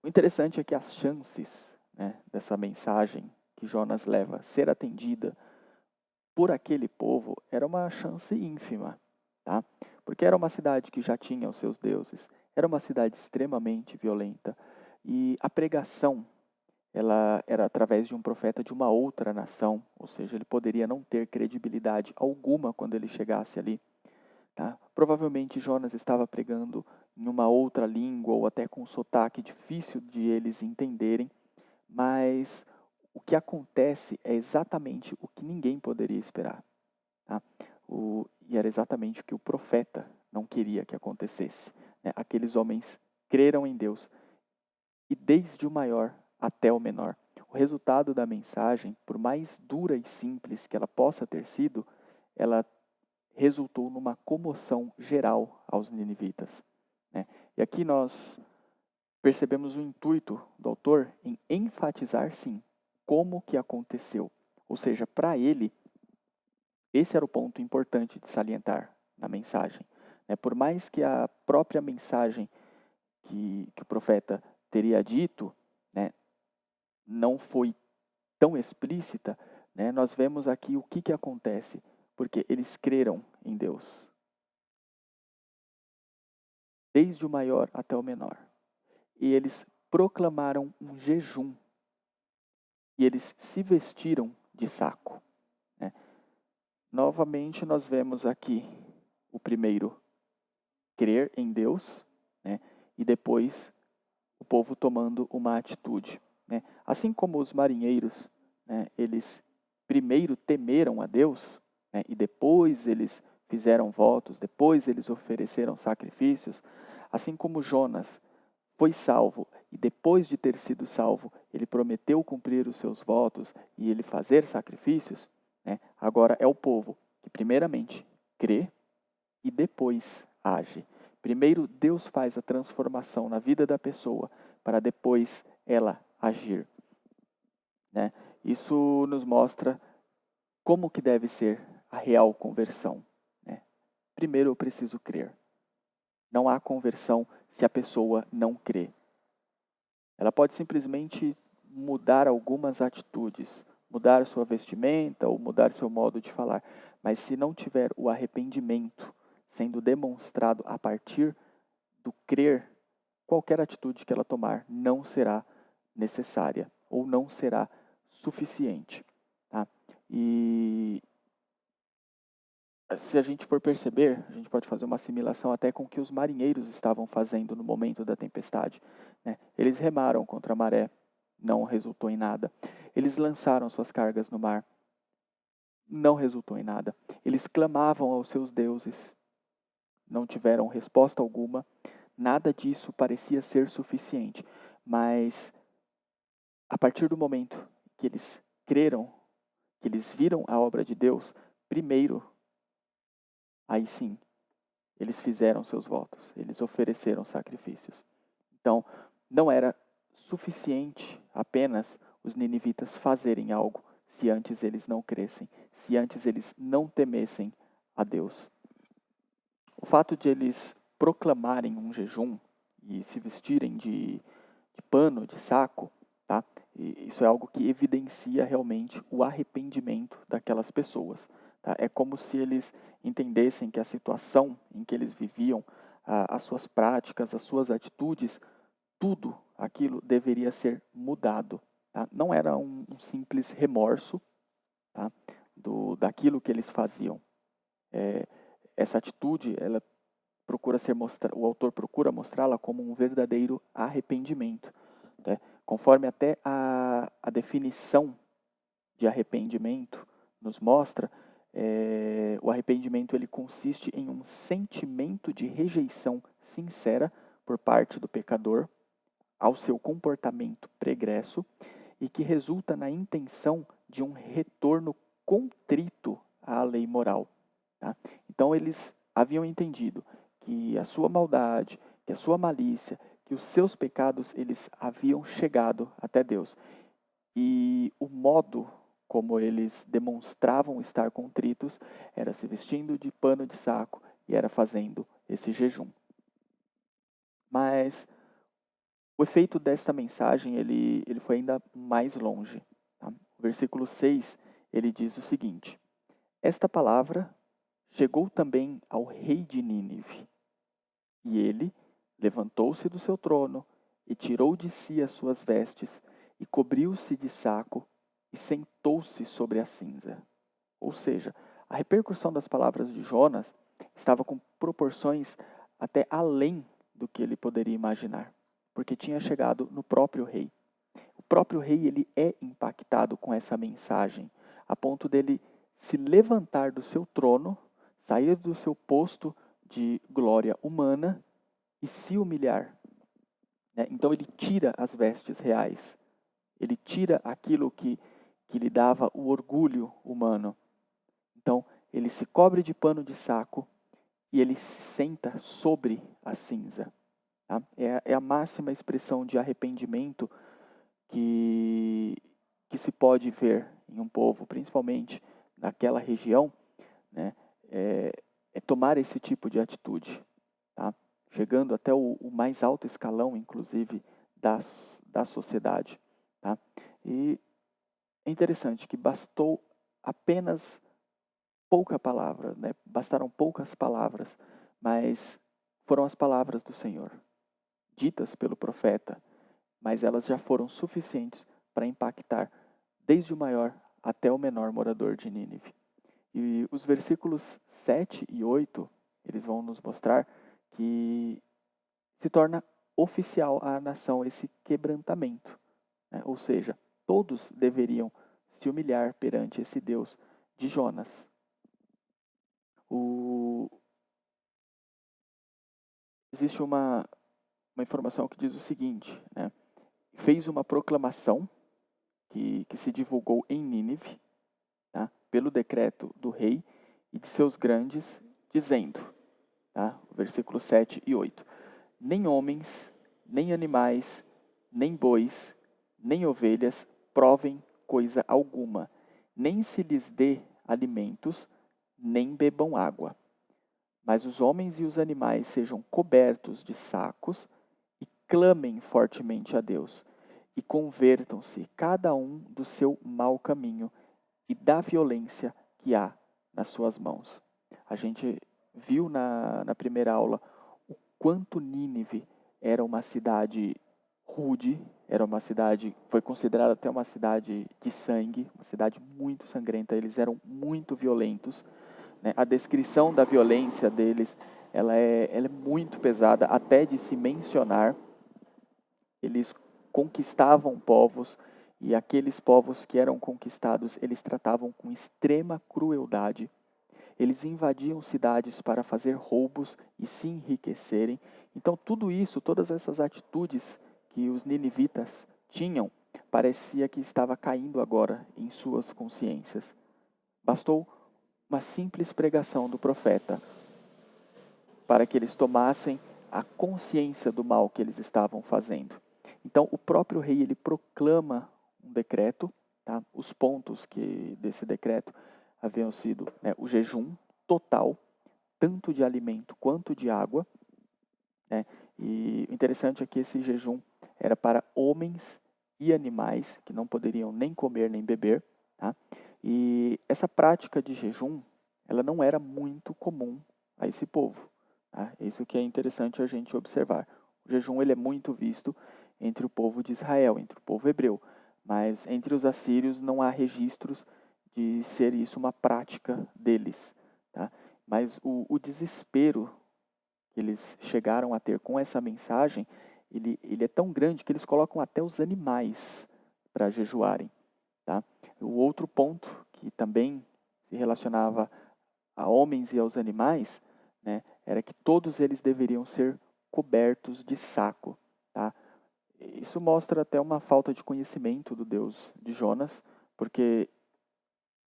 Speaker 1: o interessante é que as chances, né, dessa mensagem que Jonas leva ser atendida por aquele povo era uma chance ínfima, tá? Porque era uma cidade que já tinha os seus deuses, era uma cidade extremamente violenta e a pregação ela era através de um profeta de uma outra nação, ou seja, ele poderia não ter credibilidade alguma quando ele chegasse ali. Tá? Provavelmente Jonas estava pregando em uma outra língua ou até com um sotaque difícil de eles entenderem, mas o que acontece é exatamente o que ninguém poderia esperar. Tá? E era exatamente o que o profeta não queria que acontecesse. Né? Aqueles homens creram em Deus e desde o maior até o menor. O resultado da mensagem, por mais dura e simples que ela possa ter sido, ela resultou numa comoção geral aos ninivitas. Né? E aqui nós percebemos o intuito do autor em enfatizar, sim, como que aconteceu. Ou seja, para ele, esse era o ponto importante de salientar na mensagem. Né? Por mais que a própria mensagem que o profeta teria dito, né, não foi tão explícita, né, nós vemos aqui o que acontece, porque eles creram em Deus, desde o maior até o menor. E eles proclamaram um jejum. e eles se vestiram de saco. Né? Novamente, nós vemos aqui o primeiro, crer em Deus, né? E depois o povo tomando uma atitude. Né? Assim como os marinheiros, né, eles primeiro temeram a Deus, né, e depois eles fizeram votos, depois eles ofereceram sacrifícios, assim como Jonas foi salvo e depois de ter sido salvo, ele prometeu cumprir os seus votos e ele fazer sacrifícios, né, agora é o povo que primeiramente crê e depois age. Primeiro, Deus faz a transformação na vida da pessoa para depois ela agir. Né? Isso nos mostra como que deve ser a real conversão. Né? Primeiro, eu preciso crer. Não há conversão se a pessoa não crê. Ela pode simplesmente mudar algumas atitudes, mudar sua vestimenta ou mudar seu modo de falar, mas se não tiver o arrependimento sendo demonstrado a partir do crer, qualquer atitude que ela tomar não será necessária ou não será suficiente. Tá? E se a gente for perceber, a gente pode fazer uma assimilação até com o que os marinheiros estavam fazendo no momento da tempestade. Né? Eles remaram contra a maré, não resultou em nada. Eles lançaram suas cargas no mar, não resultou em nada. Eles clamavam aos seus deuses, não tiveram resposta alguma. Nada disso parecia ser suficiente, mas a partir do momento que eles creram, que eles viram a obra de Deus, primeiro, aí sim, eles fizeram seus votos, eles ofereceram sacrifícios. Então, não era suficiente apenas os ninivitas fazerem algo, se antes eles não crescem, se antes eles não temessem a Deus. O fato de eles proclamarem um jejum e se vestirem de pano, de saco, tá? E isso é algo que evidencia realmente o arrependimento daquelas pessoas. Tá? É como se eles entendessem que a situação em que eles viviam, as suas práticas, as suas atitudes, tudo aquilo deveria ser mudado. Tá? Não era um simples remorso, tá? Daquilo que eles faziam. Essa atitude, ela o autor procura mostrá-la como um verdadeiro arrependimento. Né? Conforme até a definição de arrependimento nos mostra, o arrependimento ele consiste em um sentimento de rejeição sincera por parte do pecador ao seu comportamento pregresso e que resulta na intenção de um retorno contrito à lei moral. Tá? Então eles haviam entendido que a sua maldade, que a sua malícia, que os seus pecados eles haviam chegado até Deus. E o modo como eles demonstravam estar contritos era se vestindo de pano de saco e era fazendo esse jejum. Mas o efeito desta mensagem ele foi ainda mais longe. Tá? O versículo 6 ele diz o seguinte: esta palavra chegou também ao rei de Nínive. E ele levantou-se do seu trono e tirou de si as suas vestes e cobriu-se de saco e sentou-se sobre a cinza. Ou seja, a repercussão das palavras de Jonas estava com proporções até além do que ele poderia imaginar, porque tinha chegado no próprio rei. O próprio rei ele é impactado com essa mensagem, a ponto dele se levantar do seu trono, sair do seu posto de glória humana e se humilhar. Né? Então ele tira as vestes reais, ele tira aquilo que lhe dava o orgulho humano. Então ele se cobre de pano de saco e ele se senta sobre a cinza. Tá? É a máxima expressão de arrependimento que se pode ver em um povo, principalmente naquela região, né? É tomar esse tipo de atitude, tá? Chegando até o mais alto escalão, inclusive, da sociedade. Tá? E é interessante que bastou apenas pouca palavra, né? Bastaram poucas palavras, mas foram as palavras do Senhor, ditas pelo profeta, mas elas já foram suficientes para impactar desde o maior até o menor morador de Nínive. E os versículos 7 e 8, eles vão nos mostrar que se torna oficial à nação esse quebrantamento, né? Ou seja, todos deveriam se humilhar perante esse Deus de Jonas. Existe uma informação que diz o seguinte, né? Fez uma proclamação que se divulgou em Nínive, tá? Pelo decreto do rei e de seus grandes, dizendo, tá? Versículos 7 e 8. Nem homens, nem animais, nem bois, nem ovelhas provem coisa alguma, nem se lhes dê alimentos, nem bebam água. Mas os homens e os animais sejam cobertos de sacos e clamem fortemente a Deus, e convertam-se cada um do seu mau caminho e da violência que há nas suas mãos. A gente viu na primeira aula o quanto Nínive era uma cidade rude, foi considerada até uma cidade de sangue, uma cidade muito sangrenta, eles eram muito violentos, né? A descrição da violência deles, ela é muito pesada, até de se mencionar. Eles conquistavam povos, e aqueles povos que eram conquistados, eles tratavam com extrema crueldade. Eles invadiam cidades para fazer roubos e se enriquecerem. Então, tudo isso, todas essas atitudes que os ninivitas tinham, parecia que estava caindo agora em suas consciências. Bastou uma simples pregação do profeta para que eles tomassem a consciência do mal que eles estavam fazendo. Então, o próprio rei, ele proclama um decreto, tá? Os pontos desse decreto haviam sido, né, o jejum total, tanto de alimento quanto de água, né? E o interessante é que esse jejum era para homens e animais, que não poderiam nem comer nem beber, tá? E essa prática de jejum, ela não era muito comum a esse povo, tá? Isso que é interessante a gente observar. O jejum, ele é muito visto entre o povo de Israel, entre o povo hebreu, mas entre os assírios não há registros de ser isso uma prática deles, tá? Mas o desespero que eles chegaram a ter com essa mensagem, ele é tão grande que eles colocam até os animais para jejuarem, tá? O outro ponto que também se relacionava a homens e aos animais, né, era que todos eles deveriam ser cobertos de saco, tá? Isso mostra até uma falta de conhecimento do Deus de Jonas, porque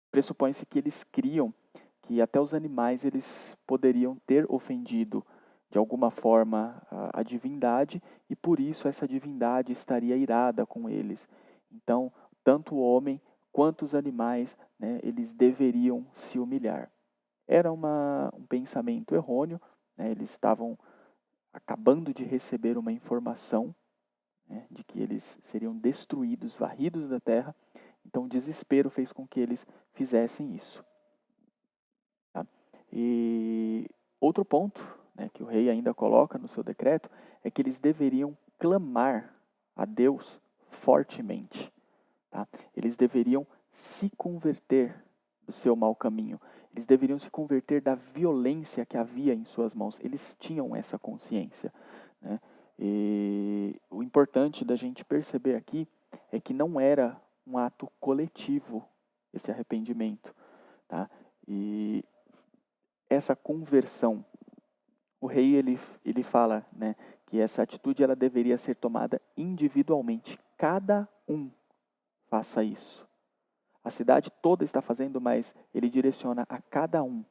Speaker 1: pressupõe-se que eles criam que até os animais eles poderiam ter ofendido de alguma forma a divindade, e por isso essa divindade estaria irada com eles. Então, tanto o homem quanto os animais, né, eles deveriam se humilhar. Era um pensamento errôneo, né, eles estavam acabando de receber uma informação, né, de que eles seriam destruídos, varridos da terra. Então, o desespero fez com que eles fizessem isso. Tá? E outro ponto, né, que o rei ainda coloca no seu decreto é que eles deveriam clamar a Deus fortemente. Tá? Eles deveriam se converter do seu mau caminho. Eles deveriam se converter da violência que havia em suas mãos. Eles tinham essa consciência, né? E o importante da gente perceber aqui é que não era um ato coletivo esse arrependimento, tá? E essa conversão, o rei ele fala, né, que essa atitude ela deveria ser tomada individualmente. Cada um faça isso. A cidade toda está fazendo, mas ele direciona a cada um.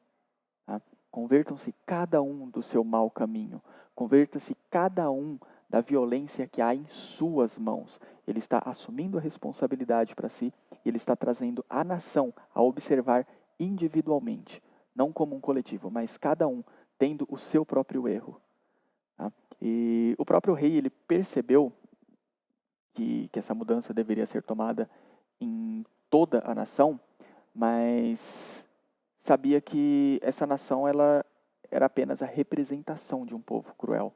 Speaker 1: Tá? Convertam-se cada um do seu mau caminho. Converta-se cada um da violência que há em suas mãos. Ele está assumindo a responsabilidade para si e ele está trazendo a nação a observar individualmente, não como um coletivo, mas cada um tendo o seu próprio erro. Tá? E o próprio rei ele percebeu que essa mudança deveria ser tomada em toda a nação, mas sabia que essa nação ela era apenas a representação de um povo cruel.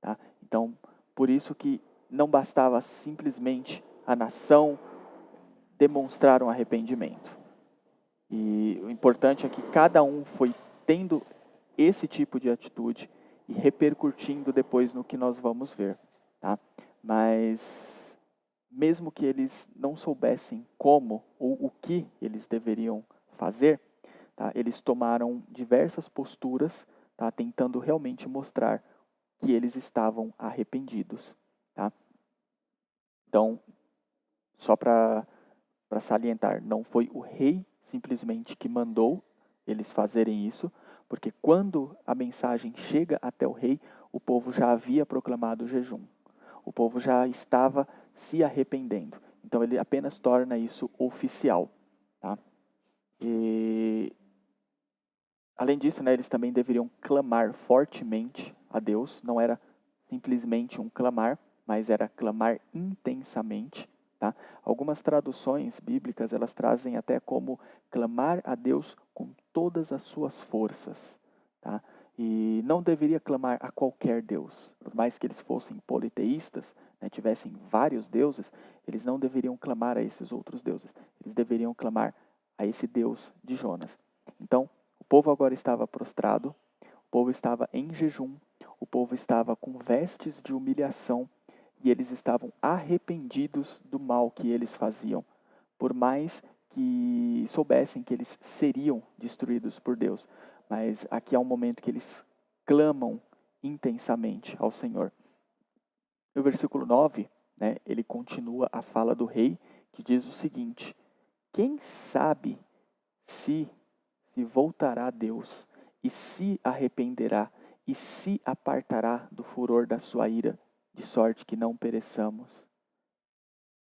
Speaker 1: Tá? Então, por isso que não bastava simplesmente a nação demonstraram arrependimento. E o importante é que cada um foi tendo esse tipo de atitude e repercutindo depois no que nós vamos ver, tá? Mas mesmo que eles não soubessem como ou o que eles deveriam fazer, tá? Eles tomaram diversas posturas, tá? Tentando realmente mostrar que eles estavam arrependidos, tá? Então, só para salientar, não foi o rei simplesmente que mandou eles fazerem isso, porque quando a mensagem chega até o rei, o povo já havia proclamado o jejum. O povo já estava se arrependendo. Então ele apenas torna isso oficial, tá? E além disso, né, eles também deveriam clamar fortemente a Deus. Não era simplesmente um clamar, mas era clamar intensamente. Tá? Algumas traduções bíblicas elas trazem até como clamar a Deus com todas as suas forças. Tá? E não deveria clamar a qualquer Deus. Por mais que eles fossem politeístas, né, tivessem vários deuses, eles não deveriam clamar a esses outros deuses. Eles deveriam clamar a esse Deus de Jonas. Então, o povo agora estava prostrado, o povo estava em jejum, o povo estava com vestes de humilhação e eles estavam arrependidos do mal que eles faziam, por mais que soubessem que eles seriam destruídos por Deus. Mas aqui há um momento que eles clamam intensamente ao Senhor. No versículo 9, né, ele continua a fala do rei, que diz o seguinte: quem sabe se voltará a Deus e se arrependerá e se apartará do furor da sua ira, de sorte que não pereçamos.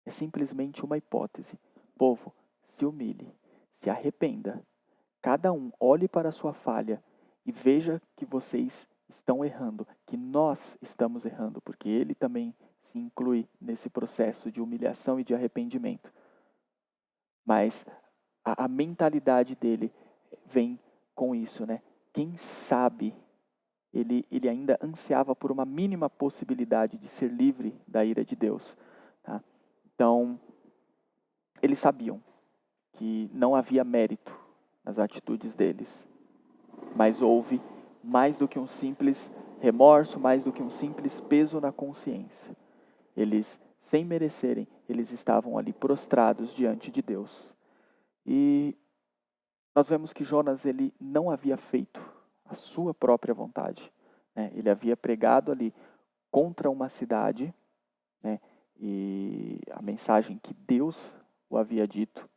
Speaker 1: É simplesmente uma hipótese. Povo, se humilhe, se arrependa. Cada um olhe para a sua falha e veja que vocês estão errando, que nós estamos errando, porque ele também se inclui nesse processo de humilhação e de arrependimento. Mas a mentalidade dele vem com isso, né? Quem sabe ele ainda ansiava por uma mínima possibilidade de ser livre da ira de Deus. Tá? Então, eles sabiam que não havia mérito nas atitudes deles, mas houve mais do que um simples remorso, mais do que um simples peso na consciência. Eles, sem merecerem, eles estavam ali prostrados diante de Deus. E nós vemos que Jonas ele não havia feito a sua própria vontade. Né? Ele havia pregado ali contra uma cidade, né? E a mensagem que Deus o havia dito.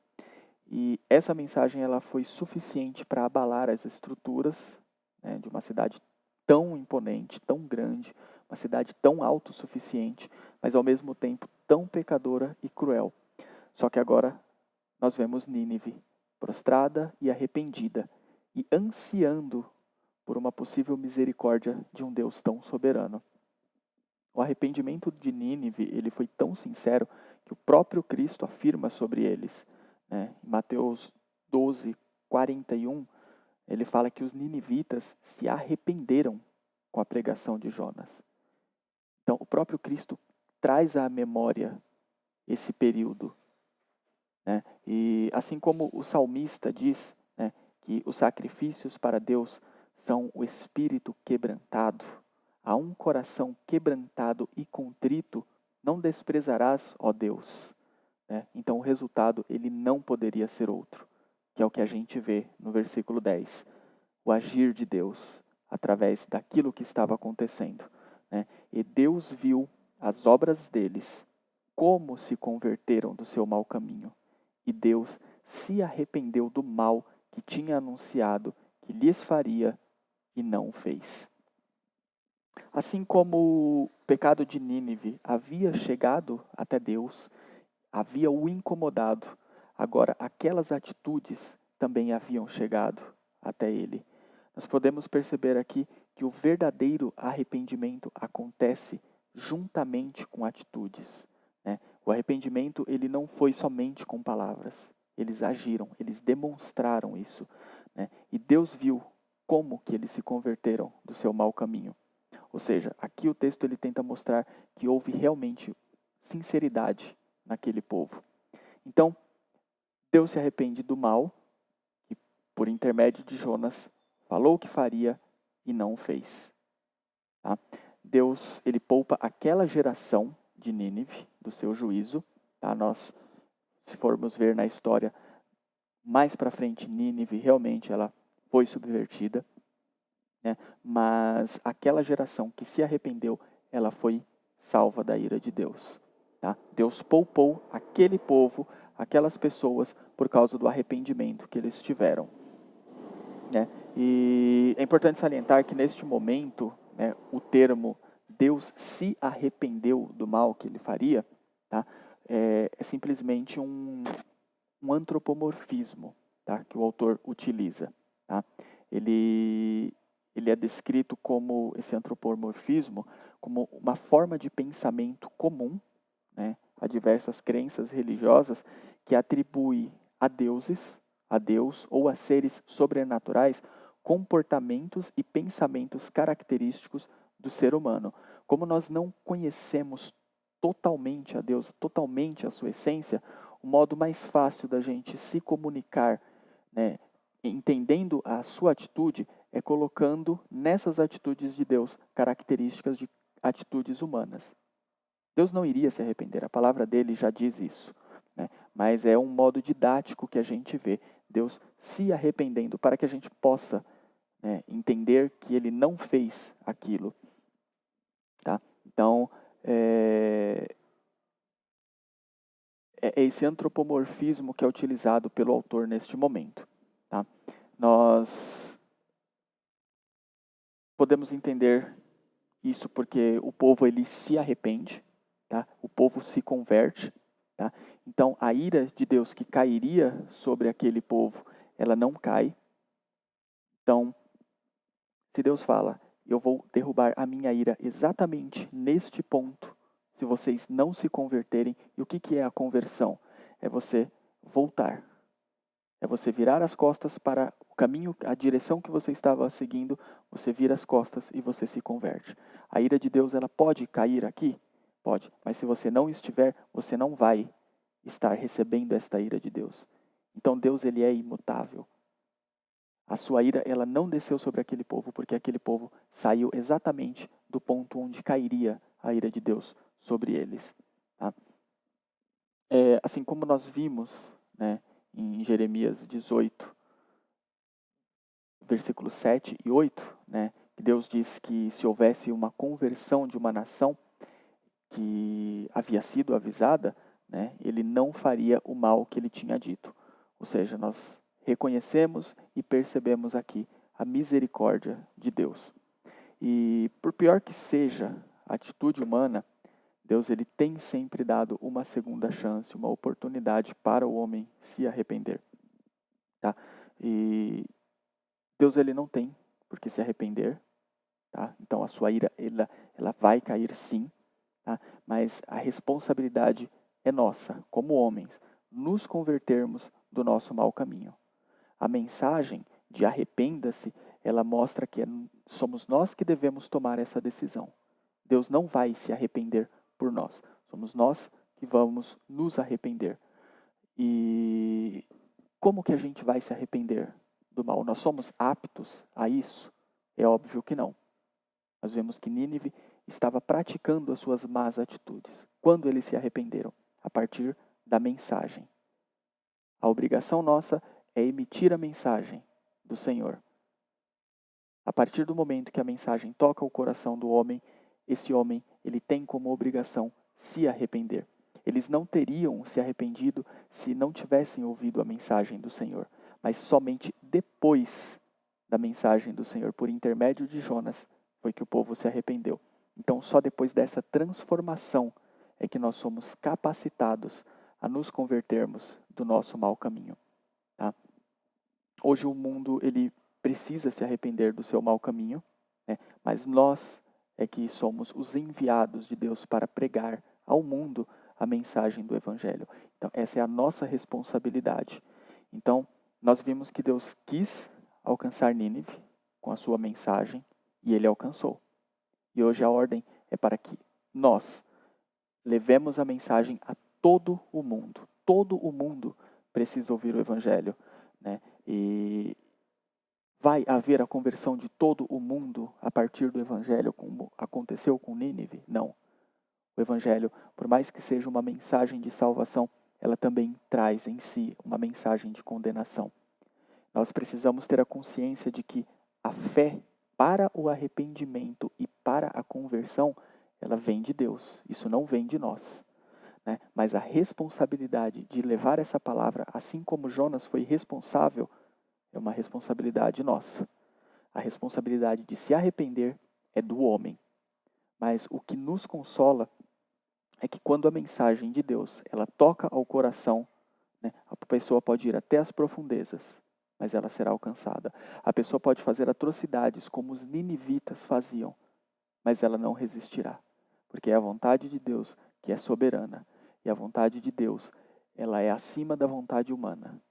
Speaker 1: E essa mensagem ela foi suficiente para abalar as estruturas, né, de uma cidade tão imponente, tão grande, uma cidade tão autossuficiente, mas ao mesmo tempo tão pecadora e cruel. Só que agora nós vemos Nínive prostrada e arrependida e ansiando por uma possível misericórdia de um Deus tão soberano. O arrependimento de Nínive ele foi tão sincero que o próprio Cristo afirma sobre eles. Né? Em Mateus 12, 41, ele fala que os ninivitas se arrependeram com a pregação de Jonas. Então, o próprio Cristo traz à memória esse período. Né? E assim como o salmista diz, né, que os sacrifícios para Deus são o espírito quebrantado, a um coração quebrantado e contrito não desprezarás, ó Deus. Né? Então o resultado ele não poderia ser outro, que é o que a gente vê no versículo 10. O agir de Deus através daquilo que estava acontecendo. Né? E Deus viu as obras deles, como se converteram do seu mau caminho. E Deus se arrependeu do mal que tinha anunciado que lhes faria e não o fez. Assim como o pecado de Nínive havia chegado até Deus, havia o incomodado, agora aquelas atitudes também haviam chegado até ele. Nós podemos perceber aqui que o verdadeiro arrependimento acontece juntamente com atitudes. Né? O arrependimento ele não foi somente com palavras, eles agiram, eles demonstraram isso. Né? E Deus viu como que eles se converteram do seu mau caminho. Ou seja, aqui o texto ele tenta mostrar que houve realmente sinceridade naquele povo. Então, Deus se arrepende do mal, que por intermédio de Jonas falou que faria e não o fez. Tá? Deus, ele poupa aquela geração de Nínive do seu juízo. Tá? Nós, se formos ver na história, mais para frente, Nínive realmente ela foi subvertida, né? Mas aquela geração que se arrependeu, ela foi salva da ira de Deus. Tá? Deus poupou aquele povo, aquelas pessoas, por causa do arrependimento que eles tiveram. Né? E é importante salientar que neste momento, né, o termo Deus se arrependeu do mal que ele faria, tá? É simplesmente um antropomorfismo, tá? Que o autor utiliza. Tá? Ele é descrito como, esse antropomorfismo, como uma forma de pensamento comum, né, a diversas crenças religiosas que atribui a deuses, a Deus ou a seres sobrenaturais comportamentos e pensamentos característicos do ser humano. Como nós não conhecemos totalmente a Deus, totalmente a sua essência, o modo mais fácil da gente se comunicar, né, entendendo a sua atitude, é colocando nessas atitudes de Deus características de atitudes humanas. Deus não iria se arrepender, a palavra dele já diz isso, né? Mas é um modo didático que a gente vê Deus se arrependendo para que a gente possa, né, entender que ele não fez aquilo. Tá? Então, é esse antropomorfismo que é utilizado pelo autor neste momento. Tá? Nós podemos entender isso porque o povo ele se arrepende, tá? O povo se converte. Tá? Então, a ira de Deus que cairia sobre aquele povo, ela não cai. Então, se Deus fala, eu vou derrubar a minha ira exatamente neste ponto, se vocês não se converterem, e o que é a conversão? É você voltar. É você virar as costas para o caminho, a direção que você estava seguindo, você vira as costas e você se converte. A ira de Deus, ela pode cair aqui? Pode, mas se você não estiver, você não vai estar recebendo esta ira de Deus. Então Deus, ele é imutável. A sua ira, ela não desceu sobre aquele povo, porque aquele povo saiu exatamente do ponto onde cairia a ira de Deus sobre eles. Tá? Assim como nós vimos, né, em Jeremias 18, versículos 7 e 8, né, que Deus diz que se houvesse uma conversão de uma nação que havia sido avisada, né, ele não faria o mal que ele tinha dito. Ou seja, nós reconhecemos e percebemos aqui a misericórdia de Deus. E por pior que seja a atitude humana, Deus ele tem sempre dado uma segunda chance, uma oportunidade para o homem se arrepender. Tá? E Deus ele não tem por que se arrepender. Tá? Então a sua ira ela vai cair sim, tá? Mas a responsabilidade é nossa, como homens, nos convertermos do nosso mau caminho. A mensagem de arrependa-se, ela mostra que somos nós que devemos tomar essa decisão. Deus não vai se arrepender por nós, somos nós que vamos nos arrepender. E como que a gente vai se arrepender do mal? Nós somos aptos a isso? É óbvio que não. Nós vemos que Nínive estava praticando as suas más atitudes. Quando eles se arrependeram? A partir da mensagem. A obrigação nossa é emitir a mensagem do Senhor. A partir do momento que a mensagem toca o coração do homem, esse homem ele tem como obrigação se arrepender. Eles não teriam se arrependido se não tivessem ouvido a mensagem do Senhor, mas somente depois da mensagem do Senhor, por intermédio de Jonas, foi que o povo se arrependeu. Então, só depois dessa transformação é que nós somos capacitados a nos convertermos do nosso mau caminho. Tá? Hoje o mundo ele precisa se arrepender do seu mau caminho, né? Mas nós é que somos os enviados de Deus para pregar ao mundo a mensagem do Evangelho. Então, essa é a nossa responsabilidade. Então, nós vimos que Deus quis alcançar Nínive com a sua mensagem e ele alcançou. E hoje a ordem é para que nós levemos a mensagem a todo o mundo. Todo o mundo precisa ouvir o Evangelho, né? E vai haver a conversão de todo o mundo a partir do Evangelho, como aconteceu com Nínive? Não. O Evangelho, por mais que seja uma mensagem de salvação, ela também traz em si uma mensagem de condenação. Nós precisamos ter a consciência de que a fé para o arrependimento e para a conversão, ela vem de Deus. Isso não vem de nós, né? Mas a responsabilidade de levar essa palavra, assim como Jonas foi responsável, é uma responsabilidade nossa. A responsabilidade de se arrepender é do homem. Mas o que nos consola é que quando a mensagem de Deus ela toca ao coração, né, a pessoa pode ir até as profundezas, mas ela será alcançada. A pessoa pode fazer atrocidades como os ninivitas faziam, mas ela não resistirá, porque é a vontade de Deus que é soberana, e a vontade de Deus ela é acima da vontade humana.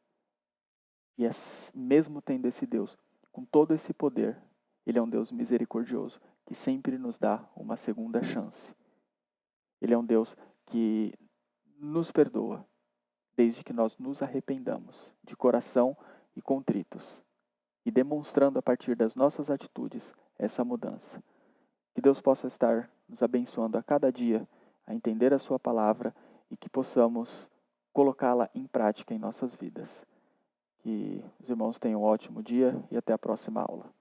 Speaker 1: E mesmo tendo esse Deus, com todo esse poder, Ele é um Deus misericordioso, que sempre nos dá uma segunda chance. Ele é um Deus que nos perdoa, desde que nós nos arrependamos, de coração e contritos, e demonstrando a partir das nossas atitudes essa mudança. Que Deus possa estar nos abençoando a cada dia a entender a sua palavra e que possamos colocá-la em prática em nossas vidas. Que os irmãos tenham um ótimo dia e até a próxima aula.